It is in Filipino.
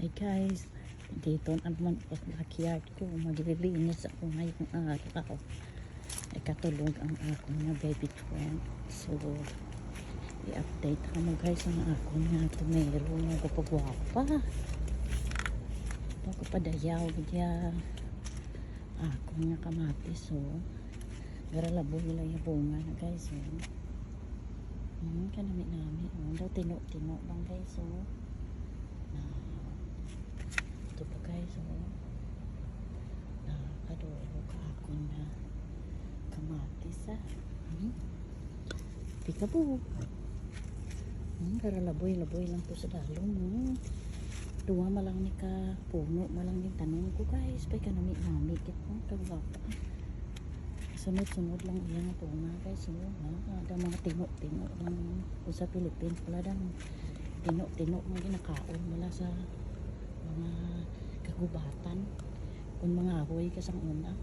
Hi guys, dito naman ako sa backyard ko. Maglilinis ako ngayong araw. Ay katulog ang ako na baby twin. So, i-update ka mo guys ang ako na tumero na kapagwapa. Ako padayaw dia ako nga kamatis. So, garalabo nila yung bunga na guys. So, kanami-nami. Daw tino-tino lang guys. So, ito pa guys, nakadoro ka ako na kamatis pikabog para laboy-laboy lang to sa dalong duwa malang ni ka puno malang ni tanong ko guys pay kanami-nami kit mo kagwapa sunod-sunod lang iyan ito nga guys ada mga tino-tino lang sa Philippines wala dang tino-tino mga ginakaon wala sa mga kagubatan kung mga ahoy kasang una